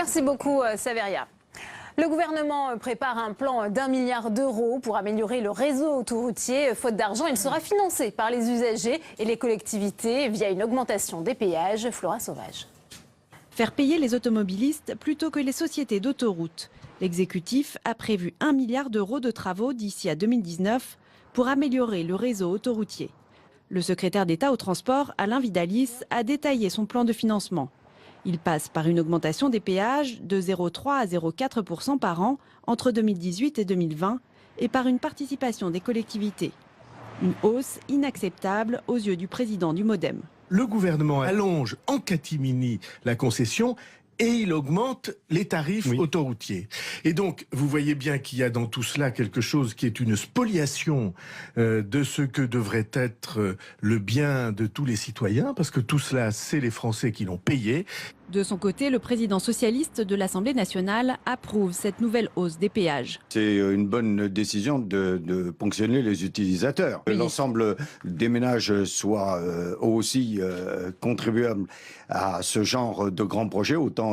Merci beaucoup, Saveria. Le gouvernement prépare un plan d'1 milliard d'euros pour améliorer le réseau autoroutier. Faute d'argent, il sera financé par les usagers et les collectivités via une augmentation des péages. Flora Sauvage. Faire payer les automobilistes plutôt que les sociétés d'autoroutes. L'exécutif a prévu 1 milliard d'euros de travaux d'ici à 2019 pour améliorer le réseau autoroutier. Le secrétaire d'État au transport, Alain Vidalis, a détaillé son plan de financement. Il passe par une augmentation des péages de 0,3 à 0,4% par an entre 2018 et 2020 et par une participation des collectivités. Une hausse inacceptable aux yeux du président du MODEM. Le gouvernement allonge en catimini la concession et il augmente les tarifs autoroutiers. Et donc, vous voyez bien qu'il y a dans tout cela quelque chose qui est une spoliation de ce que devrait être le bien de tous les citoyens, parce que tout cela, c'est les Français qui l'ont payé. De son côté, le président socialiste de l'Assemblée nationale approuve cette nouvelle hausse des péages. C'est une bonne décision de ponctionner les utilisateurs. Que l'ensemble des ménages soient aussi contribuables à ce genre de grands projets, autant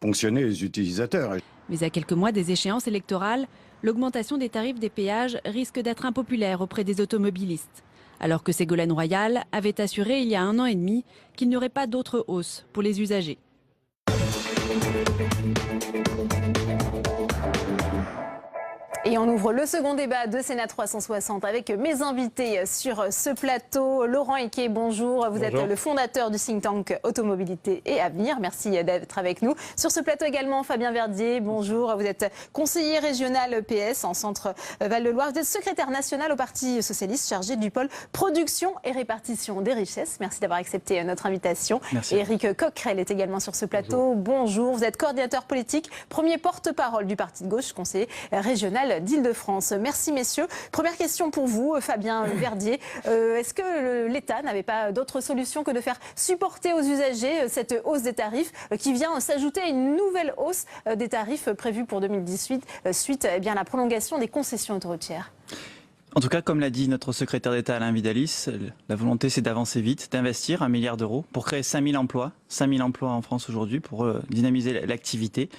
ponctionner les utilisateurs. Mais à quelques mois des échéances électorales, l'augmentation des tarifs des péages risque d'être impopulaire auprès des automobilistes. Alors que Ségolène Royal avait assuré il y a 1 an et demi qu'il n'y aurait pas d'autre hausse pour les usagers. Et on ouvre le second débat de Sénat 360 avec mes invités sur ce plateau. Laurent Equet, bonjour. Vous êtes le fondateur du think tank Automobilité et Avenir. Merci d'être avec nous. Sur ce plateau également, Fabien Verdier, bonjour. Vous êtes conseiller régional PS en centre Val-de-Loire. Vous êtes secrétaire national au Parti socialiste chargé du pôle production et répartition des richesses. Merci d'avoir accepté notre invitation. Merci. Éric Coquerel est également sur ce plateau. Bonjour. Vous êtes coordinateur politique, premier porte-parole du Parti de gauche, conseiller régional d'Île-de-France. Merci messieurs. Première question pour vous, Fabien Verdier. Est-ce que l'État n'avait pas d'autre solution que de faire supporter aux usagers cette hausse des tarifs qui vient s'ajouter à une nouvelle hausse des tarifs prévue pour 2018 suite à la prolongation des concessions autoroutières? En tout cas, comme l'a dit notre secrétaire d'État Alain Vidalis, la volonté c'est d'avancer vite, d'investir 1 milliard d'euros pour créer 5000 emplois. 5000 emplois en France aujourd'hui pour dynamiser l'activité.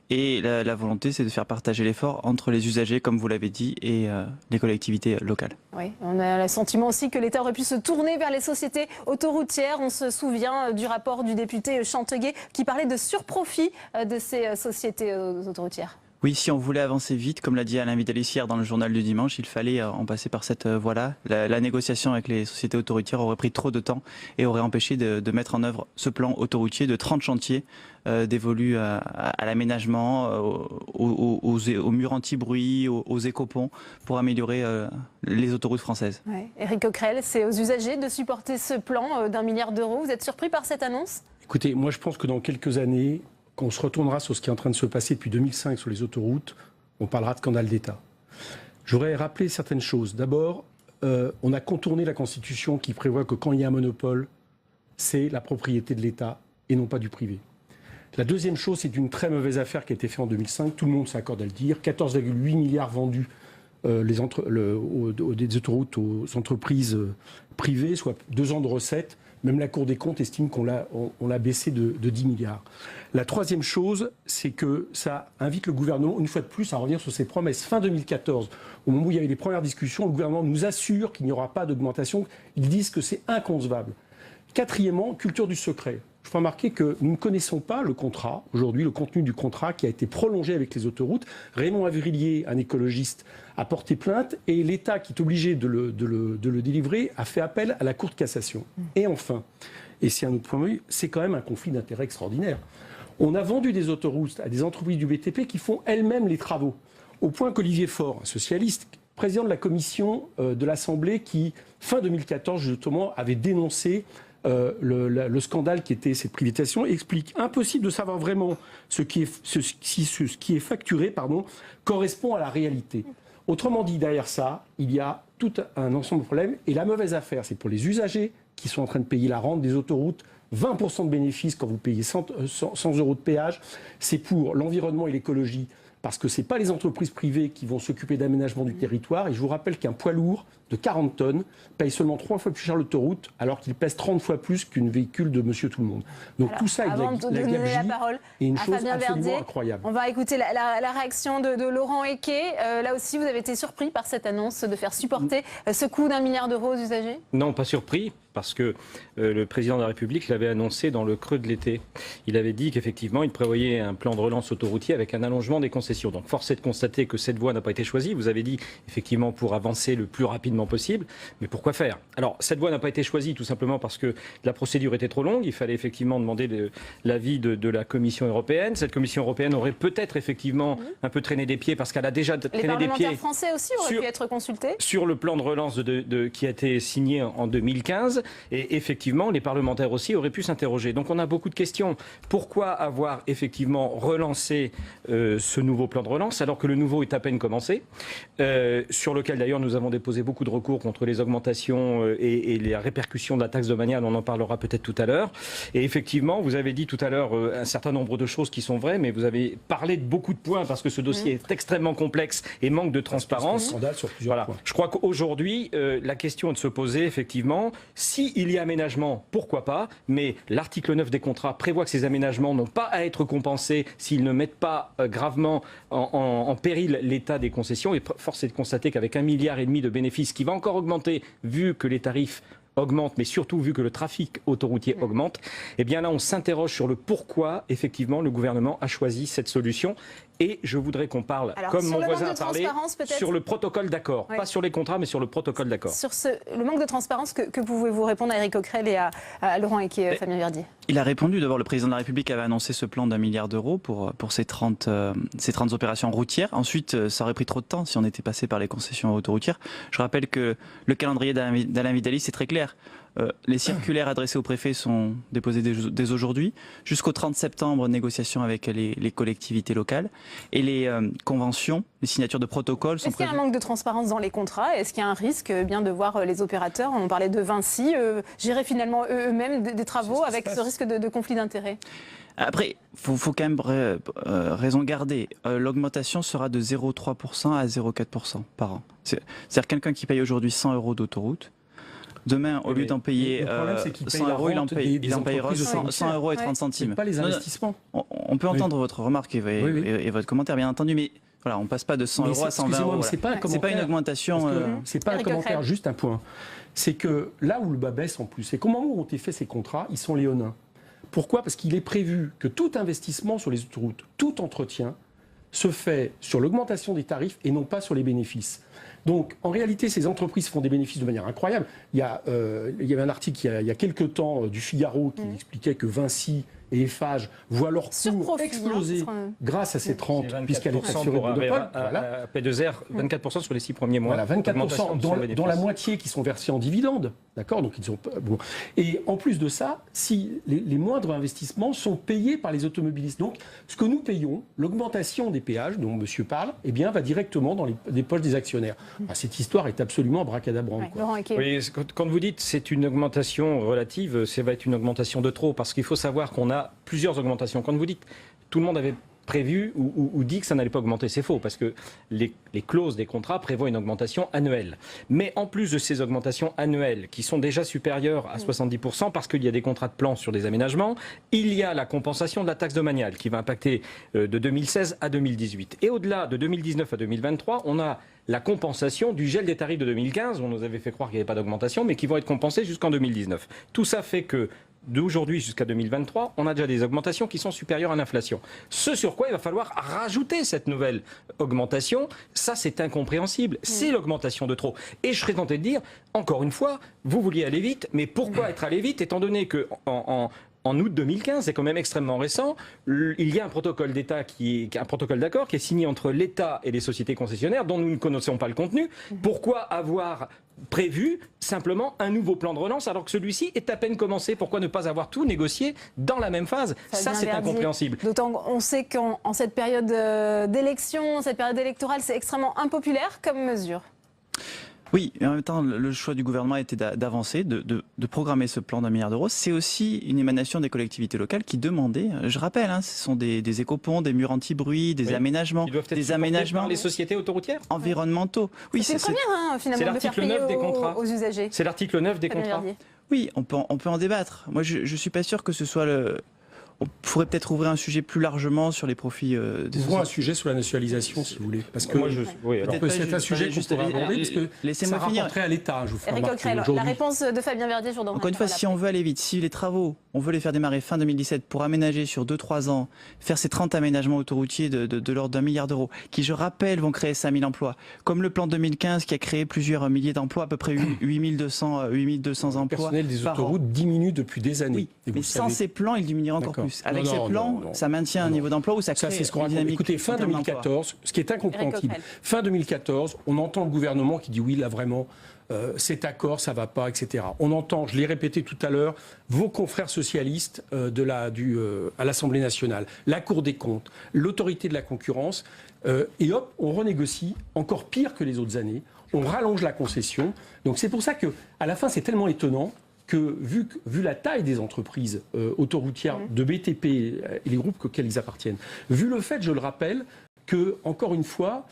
Et la volonté, c'est de faire partager l'effort entre les usagers, comme vous l'avez dit, et les collectivités locales. Oui, on a le sentiment aussi que l'État aurait pu se tourner vers les sociétés autoroutières. On se souvient du rapport du député Chanteguet qui parlait de surprofit de ces sociétés autoroutières. Oui, si on voulait avancer vite, comme l'a dit Alain Vidalis hier dans le journal du dimanche, il fallait en passer par cette voie-là. La négociation avec les sociétés autoroutières aurait pris trop de temps et aurait empêché de mettre en œuvre ce plan autoroutier de 30 chantiers dévolus à l'aménagement, aux murs anti-bruit, aux écoponts, pour améliorer les autoroutes françaises. Ouais. Éric Coquerel, c'est aux usagers de supporter ce plan d'1 milliard d'euros. Vous êtes surpris par cette annonce? Écoutez, moi je pense que dans quelques années, quand on se retournera sur ce qui est en train de se passer depuis 2005 sur les autoroutes, on parlera de scandale d'État. J'aurais rappelé certaines choses. D'abord, on a contourné la Constitution qui prévoit que quand il y a un monopole, c'est la propriété de l'État et non pas du privé. La deuxième chose, c'est une très mauvaise affaire qui a été faite en 2005. Tout le monde s'accorde à le dire. 14,8 milliards vendus des autoroutes aux entreprises privées, soit 2 ans de recettes. Même la Cour des comptes estime qu'on l'a baissé de 10 milliards. La troisième chose, c'est que ça invite le gouvernement, une fois de plus, à revenir sur ses promesses. Fin 2014, au moment où il y avait les premières discussions, le gouvernement nous assure qu'il n'y aura pas d'augmentation. Ils disent que c'est inconcevable. Quatrièmement, culture du secret. Je fais remarquer que nous ne connaissons pas le contrat, aujourd'hui, le contenu du contrat qui a été prolongé avec les autoroutes. Raymond Avrillier, un écologiste, a porté plainte et l'État, qui est obligé de le délivrer, a fait appel à la Cour de cassation. Et enfin, et c'est un autre point de vue, c'est quand même un conflit d'intérêts extraordinaire. On a vendu des autoroutes à des entreprises du BTP qui font elles-mêmes les travaux. Au point qu'Olivier Faure, un socialiste, président de la commission de l'Assemblée, qui, fin 2014, justement, avait dénoncé le scandale qui était cette privatisation, explique impossible de savoir vraiment ce qui est facturé correspond à la réalité. Autrement dit, derrière ça, il y a tout un ensemble de problèmes. Et la mauvaise affaire, c'est pour les usagers qui sont en train de payer la rente des autoroutes, 20% de bénéfices quand vous payez 100 euros de péage. C'est pour l'environnement et l'écologie, parce que ce n'est pas les entreprises privées qui vont s'occuper d'aménagement du territoire. Et je vous rappelle qu'un poids lourd, de 40 tonnes paye seulement 3 fois plus cher l'autoroute, alors qu'il pèse 30 fois plus qu'une véhicule de monsieur tout le monde. Donc alors, tout ça est avant de donner la parole et une à chose Fabien absolument Verdier, incroyable. On va écouter la réaction de Laurent Equet. Là aussi, vous avez été surpris par cette annonce de faire supporter ce coût d'1 milliard d'euros aux usagers? Non, pas surpris, parce que le président de la République l'avait annoncé dans le creux de l'été. Il avait dit qu'effectivement, il prévoyait un plan de relance autoroutier avec un allongement des concessions. Donc force est de constater que cette voie n'a pas été choisie. Vous avez dit effectivement pour avancer le plus rapidement possible. Mais pourquoi faire? Alors cette voie n'a pas été choisie tout simplement parce que la procédure était trop longue. Il fallait effectivement demander l'avis de la Commission européenne. Cette Commission européenne aurait peut-être effectivement un peu traîné des pieds parce qu'elle a déjà traîné des pieds. Les parlementaires français aussi auraient pu être consultés sur le plan de relance qui a été signé en 2015. Et effectivement, les parlementaires aussi auraient pu s'interroger. Donc on a beaucoup de questions. Pourquoi avoir effectivement relancé ce nouveau plan de relance alors que le nouveau est à peine commencé, sur lequel d'ailleurs nous avons déposé beaucoup de recours contre les augmentations et les répercussions de la taxe domaniale, on en parlera peut-être tout à l'heure. Et effectivement, vous avez dit tout à l'heure un certain nombre de choses qui sont vraies, mais vous avez parlé de beaucoup de points parce que ce dossier est extrêmement complexe et manque de transparence. Voilà. Points. Je crois qu'aujourd'hui, la question est de se poser effectivement, s'il y a aménagement, pourquoi pas, mais l'article 9 des contrats prévoit que ces aménagements n'ont pas à être compensés s'ils ne mettent pas gravement en péril l'état des concessions. Et force est de constater qu'avec 1,5 milliard de bénéfices qui va encore augmenter vu que les tarifs augmente, mais surtout vu que le trafic autoroutier augmente, eh bien là on s'interroge sur le pourquoi effectivement le gouvernement a choisi cette solution. Et je voudrais qu'on parle, comme mon voisin a parlé, sur le protocole d'accord. Oui. Pas sur les contrats, mais sur le protocole d'accord. Sur le manque de transparence, que pouvez-vous répondre à Éric Coquerel et à Laurent Equet, Fabien Verdier? Il a répondu. D'abord, le président de la République avait annoncé ce plan d'1 milliard d'euros pour ces 30 opérations routières. Ensuite, ça aurait pris trop de temps si on était passé par les concessions autoroutières. Je rappelle que le calendrier d'Alain Vidali, c'est très clair. Les circulaires adressés aux préfets sont déposés dès aujourd'hui. Jusqu'au 30 septembre, négociations avec les collectivités locales. Et les conventions, les signatures de protocoles sont prévues. Est-ce qu'il y a un manque de transparence dans les contrats? Est-ce qu'il y a un risque bien de voir les opérateurs, on parlait de Vinci, gérer finalement eux-mêmes des travaux avec ce risque de conflit d'intérêts? Après, il faut quand même raison garder. L'augmentation sera de 0,3% à 0,4% par an. C'est-à-dire quelqu'un qui paye aujourd'hui 100 euros d'autoroute, demain, au lieu d'en payer 100 euros, il en payera 100 euros et 30 centimes. Pas les investissements. On peut entendre votre remarque et votre commentaire, bien entendu, mais voilà, on ne passe pas de 100 euros à 120 euros. C'est pas une augmentation. C'est pas un commentaire, juste un point. C'est que là où le bas baisse en plus, c'est qu'au moment où ont été faits ces contrats, ils sont léonins. Pourquoi? Parce qu'il est prévu que tout investissement sur les autoroutes, tout entretien, se fait sur l'augmentation des tarifs et non pas sur les bénéfices. Donc, en réalité, ces entreprises font des bénéfices de manière incroyable. Il y avait un article il y a quelques temps du Figaro qui expliquait que Vinci et Eiffage voient leur cours exploser grâce à ces 30, puisqu'elle est assurée de monopole. Voilà. P2R, 24% sur les 6 premiers mois. Voilà, 24%, dont la moitié qui sont versés en dividendes. D'accord, donc ils sont bon. Et en plus de ça, si les moindres investissements sont payés par les automobilistes. Donc, ce que nous payons, l'augmentation des péages dont monsieur parle, eh bien, va directement dans les poches des actionnaires. Enfin, cette histoire est absolument abracadabrante. Oui, quand vous dites c'est une augmentation relative, ça va être une augmentation de trop, parce qu'il faut savoir qu'on a plusieurs augmentations. Quand vous dites tout le monde avait prévu ou dit que ça n'allait pas augmenter, c'est faux, parce que les clauses des contrats prévoient une augmentation annuelle. Mais en plus de ces augmentations annuelles, qui sont déjà supérieures à 70%, parce qu'il y a des contrats de plan sur des aménagements, il y a la compensation de la taxe domaniale, qui va impacter de 2016 à 2018. Et au-delà de 2019 à 2023, on a la compensation du gel des tarifs de 2015, on nous avait fait croire qu'il n'y avait pas d'augmentation, mais qui vont être compensés jusqu'en 2019. Tout ça fait que d'aujourd'hui jusqu'à 2023, on a déjà des augmentations qui sont supérieures à l'inflation. Ce sur quoi il va falloir rajouter cette nouvelle augmentation, ça c'est incompréhensible. C'est l'augmentation de trop. Et je serais tenté de dire, encore une fois, vous vouliez aller vite, mais pourquoi être allé vite, étant donné que en août 2015, c'est quand même extrêmement récent, il y a un protocole d'État un protocole d'accord qui est signé entre l'État et les sociétés concessionnaires dont nous ne connaissons pas le contenu. Pourquoi avoir prévu simplement un nouveau plan de relance alors que celui-ci est à peine commencé? Pourquoi ne pas avoir tout négocié dans la même phase? Ça, c'est incompréhensible. D'autant qu'on sait qu'en cette période d'élection, cette période électorale, c'est extrêmement impopulaire comme mesure. Oui, et en même temps, le choix du gouvernement a été d'avancer, de programmer ce plan d'1 milliard d'euros. C'est aussi une émanation des collectivités locales qui demandaient, je rappelle, ce sont des écoponts, des murs anti-bruit, des aménagements, Qui doivent être des aménagements par les sociétés autoroutières environnementaux. Oui, c'est une première, finalement, de faire l'article 9 payer des contrats. aux usagers. C'est l'article 9 des Fabien contrats. Verdier. Oui, on peut en débattre. Moi, je suis pas sûr que ce soit le... On pourrait peut-être ouvrir un sujet plus largement sur les profits des Ouvrons un sociétés. sujet sur la nationalisation, si vous voulez. Parce que Moi, oui, alors, Peut-être c'est pas un sujet qu'on pourrait aborder, parce que laissez-moi ça finir. rapporterait à l'État, je vous fais Éric remarquer Coquerel, la aujourd'hui. réponse de Fabien Verdier sur Encore une fois, si on veut aller vite, si les travaux, on veut les faire démarrer fin 2017 pour aménager sur 2-3 ans, faire ces 30 aménagements autoroutiers de l'ordre d'1 milliard d'euros, qui, je rappelle, vont créer 5000 emplois, comme le plan 2015 qui a créé plusieurs milliers d'emplois, à peu près 8200 Le emplois personnel des par an. autoroutes diminue depuis des années. Oui, Et vous mais le sans savez. ces plans, il diminuera encore D'accord. plus. Avec Non, ces non, plans, non. ça maintient un Non. niveau d'emploi où ça Ça, crée c'est ce qu'on une raconte. dynamique. Écoutez, fin en termes d'emploi. 2014, ce qui est incompréhensible, Coquerel. fin 2014, on entend le gouvernement qui dit oui, là vraiment, cet accord, ça va pas, etc. On entend, je l'ai répété tout à l'heure, vos confrères socialistes à l'Assemblée nationale, la Cour des comptes, l'autorité de la concurrence, et hop, on renégocie encore pire que les autres années. On rallonge la concession. Donc c'est pour ça que, à la fin, c'est tellement étonnant que, vu la taille des entreprises autoroutières de BTP et les groupes auxquels ils appartiennent, vu le fait, je le rappelle, que, encore une fois,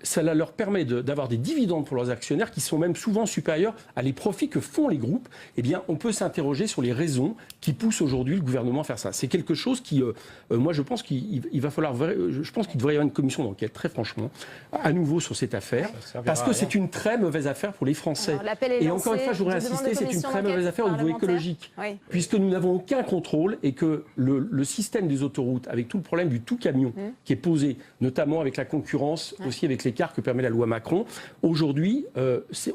ça leur permet d'avoir des dividendes pour leurs actionnaires qui sont même souvent supérieurs à les profits que font les groupes, eh bien, on peut s'interroger sur les raisons qui poussent aujourd'hui le gouvernement à faire ça. C'est quelque chose qui, moi, je pense qu'il va falloir... Je pense qu'il devrait y avoir une commission d'enquête, très franchement, à nouveau sur cette affaire, parce que c'est une très mauvaise affaire pour les Français. Alors, l'appel est Et lancé, encore une fois, je voudrais je demande insister, de c'est une commission très mauvaise d'enquête affaire au niveau parlementaire. écologique, Oui. puisque nous n'avons aucun contrôle et que le système des autoroutes, avec tout le problème du tout camion qui est posé, notamment avec la concurrence, aussi avec l'écart que permet la loi Macron, aujourd'hui,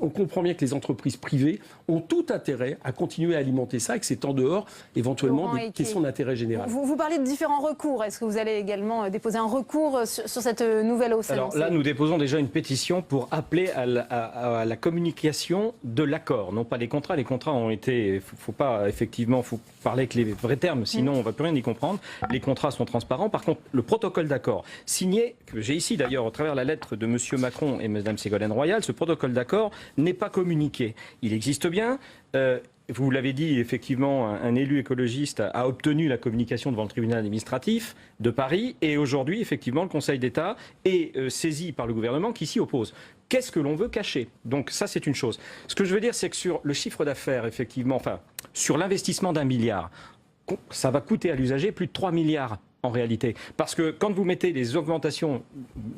on comprend bien que les entreprises privées ont tout intérêt à continuer à alimenter ça et que c'est en dehors, éventuellement, Laurent des Equier. questions d'intérêt général. Vous parlez de différents recours. Est-ce que vous allez également déposer un recours sur cette nouvelle hausse Alors annoncée là, nous déposons déjà une pétition pour appeler à la communication de l'accord, non pas les contrats. Les contrats ont été, faut parler avec les vrais termes, sinon on ne va plus rien y comprendre. Les contrats sont transparents. Par contre, le protocole d'accord signé, que j'ai ici d'ailleurs au travers la lettre de M. Macron et Mme Ségolène Royal, ce protocole d'accord n'est pas communiqué. Il existe bien. Vous l'avez dit, effectivement, un élu écologiste a obtenu la communication devant le tribunal administratif de Paris et aujourd'hui, effectivement, le Conseil d'État est saisi par le gouvernement qui s'y oppose. Qu'est-ce que l'on veut cacher? Donc ça, c'est une chose. Ce que je veux dire, c'est que sur le chiffre d'affaires, effectivement, enfin, sur l'investissement d'1 milliard, ça va coûter à l'usager plus de 3 milliards. En réalité. Parce que quand vous mettez les augmentations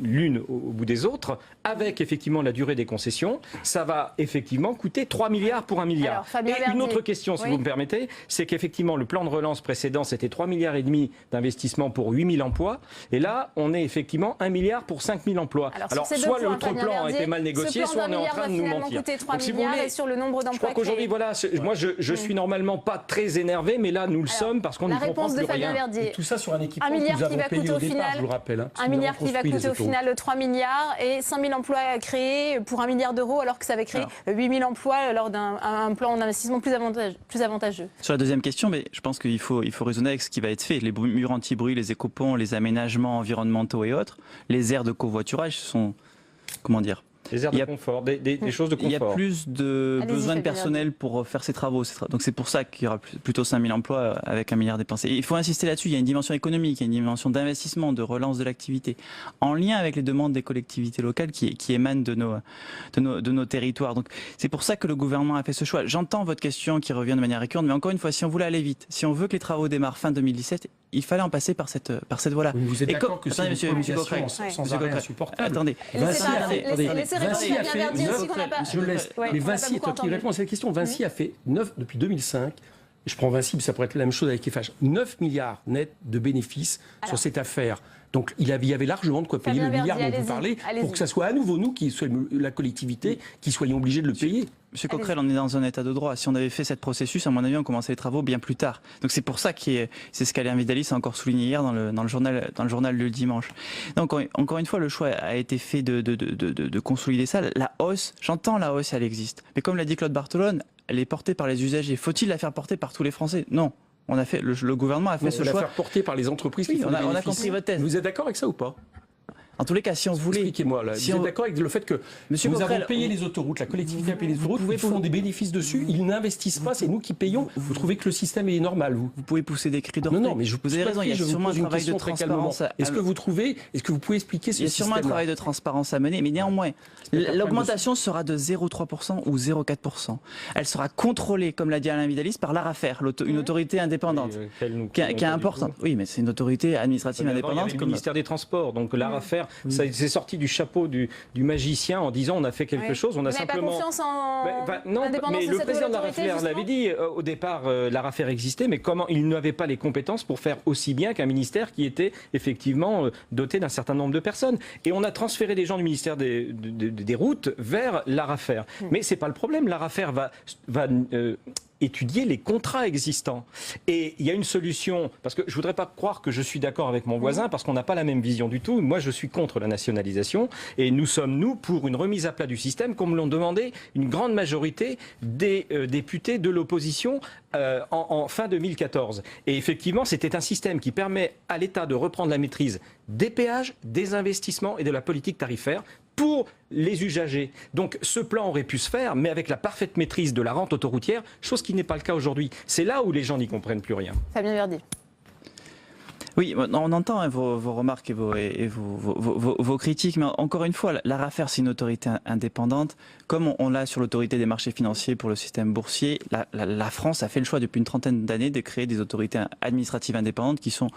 l'une au bout des autres, avec effectivement la durée des concessions, ça va effectivement coûter 3 milliards pour 1 milliard. Alors, Fabien et Verdier. une autre question, si Oui. vous me permettez, c'est qu'effectivement le plan de relance précédent, c'était 3 milliards et demi d'investissement pour 8 000 emplois. Et là, on est effectivement 1 milliard pour 5 000 emplois. Alors, sur ces soit deux points, l'autre Fabien plan a Verdier, été mal négocié, ce plan soit on est d'1 en milliard train de va nous finalement mentir. coûter 3 Donc, si vous milliards voulez, et sur le nombre je d'emplois crois qu'aujourd'hui, créés. voilà, moi je suis normalement pas très énervé, mais là nous le sommes parce qu'on La n'y comprend réponse de plus Fabien rien. Verdier. Tout ça sur un équipement 1 que milliard nous qui avons va payé coûter au au départ, final, je vous le rappelle. Hein, parce 1 que nous milliard avons qui va construit les coûter au autoroutes. final 3 milliards et 5 000 emplois créés pour 1 milliard d'euros alors que ça avait créé 8 000 emplois lors d'un plan d'investissement plus avantageux. Sur la deuxième question, mais je pense qu'il faut raisonner avec ce qui va être fait. Les murs anti-bruit, les écoponts, les aménagements environnementaux et autres, les aires de covoiturage sont, comment dire, Des aires Il y de a- confort, des choses de il y a confort. plus de Allez-y, besoin de Fabien personnel pour faire ces travaux. Donc c'est pour ça qu'il y aura plutôt 5 000 emplois avec 1 milliard dépensé. Et il faut insister là-dessus, il y a une dimension économique, il y a une dimension d'investissement, de relance de l'activité, en lien avec les demandes des collectivités locales qui émanent de nos territoires. Donc c'est pour ça que le gouvernement a fait ce choix. J'entends votre question qui revient de manière récurrente, mais encore une fois, si on voulait aller vite, si on veut que les travaux démarrent fin 2017, il fallait en passer par cette voie-là. Vous êtes Et d'accord que c'est attendez, une monsieur prolongation Coquerel. sans Monsieur arrêt Coquerel. insupportable. Attendez. Vinci a Laissez fait, attendez, laissez répondre Vinci a Fabien fait Verdier aussi, neuf- qu'on n'a pas- je laisse. Ouais, Mais on n'a Vinci, pas beaucoup toi qui entendu. réponds à cette question, Vinci a fait 9 depuis 2005. Je prends Vinci, mais ça pourrait être la même chose avec Eiffage. 9 milliards nets de bénéfices sur cette affaire. Donc il y avait largement de quoi payer Fabien le milliard Verdier, dont vous parlez allez-y. pour que ça soit à nouveau nous, qui soyons la collectivité, qui soyons obligés de le payer. Monsieur Coquerel, on est dans un état de droit. Si on avait fait cette processus, à mon avis, on commençait les travaux bien plus tard. Donc c'est pour ça c'est ce qu'Alain Vidalis a encore souligné hier dans le journal du dimanche. Donc encore une fois, le choix a été fait de consolider ça. La hausse, j'entends la hausse, elle existe. Mais comme l'a dit Claude Barthelone, elle est portée par les usagers. Faut-il la faire porter par tous les Français? Non. On a fait, le gouvernement a fait On ce va la choix. faire porter par les entreprises Oui, qui font on a des bénéfices. compris votre thèse. Vous êtes d'accord avec ça ou pas? En tous les cas, si on voulait... Expliquez-moi, là. Si vous on... êtes d'accord avec le fait que Monsieur nous Bovrel, avons payé les autoroutes, la collectivité a payé les autoroutes, ils font des bénéfices dessus, ils n'investissent pas, c'est nous qui payons. Vous trouvez que le système est normal, vous pouvez pousser des cris d'orfraie. Non, mais vous avez raison, il y a sûrement un travail de transparence. Est-ce que vous pouvez expliquer ce système-là? Il y a sûrement un travail de transparence à mener, mais néanmoins, l'augmentation sera de 0,3% ou 0,4%. Elle sera contrôlée, comme l'a dit Alain Vidaliste, par l'ARAFER, une autorité indépendante, qui est importante. Oui, mais c'est une autorité administrative indépendante. Le ministère des Transports, donc l'ARAFER, c'est sorti du chapeau du magicien en disant on a fait quelque chose, on a simplement... Vous n'avez pas confiance en non, l'indépendance mais de le cette président de autorité, l'ARAFER l'avait dit, au départ, l'ARAFER existait, mais comment il n'avait pas les compétences pour faire aussi bien qu'un ministère qui était effectivement doté d'un certain nombre de personnes. Et on a transféré des gens du ministère des Routes vers l'ARAFER. Mais c'est pas le problème, l'ARAFER va étudier les contrats existants. Et il y a une solution, parce que je ne voudrais pas croire que je suis d'accord avec mon voisin, parce qu'on n'a pas la même vision du tout. Moi, je suis contre la nationalisation, et nous sommes, pour une remise à plat du système, comme l'ont demandé une grande majorité des députés de l'opposition en fin 2014. Et effectivement, c'était un système qui permet à l'État de reprendre la maîtrise des péages, des investissements et de la politique tarifaire pour les usagers. Donc ce plan aurait pu se faire, mais avec la parfaite maîtrise de la rente autoroutière, chose qui n'est pas le cas aujourd'hui. C'est là où les gens n'y comprennent plus rien. Fabien Verdier. Oui, on entend vos remarques et vos critiques, mais encore une fois, l'ARAFER, c'est une autorité indépendante. Comme on l'a sur l'autorité des marchés financiers pour le système boursier, la France a fait le choix depuis une trentaine d'années de créer des autorités administratives indépendantes qui sont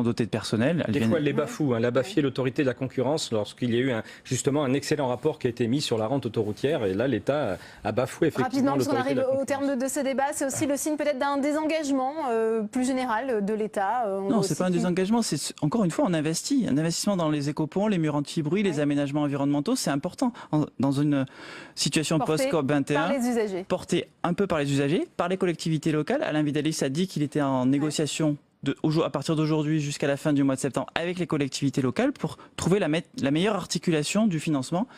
dotées de personnel. Des fois, elle les bafoue. Elle a bafié l'autorité de la concurrence lorsqu'il y a eu justement un excellent rapport qui a été mis sur la rente autoroutière. Et là, l'État a bafoué effectivement l'autorité de la concurrence. Rapidement, parce qu'on arrive au terme de ce débat, c'est aussi le signe peut-être d'un désengagement plus général de l'État. Non, c'est pas un désengagement. C'est encore une fois, on investit. Un investissement dans les écoponts, les murs anti-bruit, les aménagements environnementaux, c'est important. Dans une situation post-COP 21, par les usagers. Porté un peu par les usagers, par les collectivités locales. Alain Vidaliste a dit qu'il était en négociation à partir d'aujourd'hui jusqu'à la fin du mois de septembre avec les collectivités locales pour trouver la meilleure articulation du financement.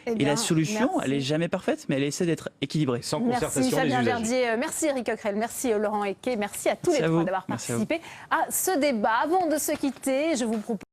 Et la solution, elle n'est jamais parfaite, mais elle essaie d'être équilibrée. Sans concertation merci Fabien des usagers. Verdier, merci Eric Coquerel, merci Laurent Equet, merci à tous les trois d'avoir participé à ce débat. Avant de se quitter, je vous propose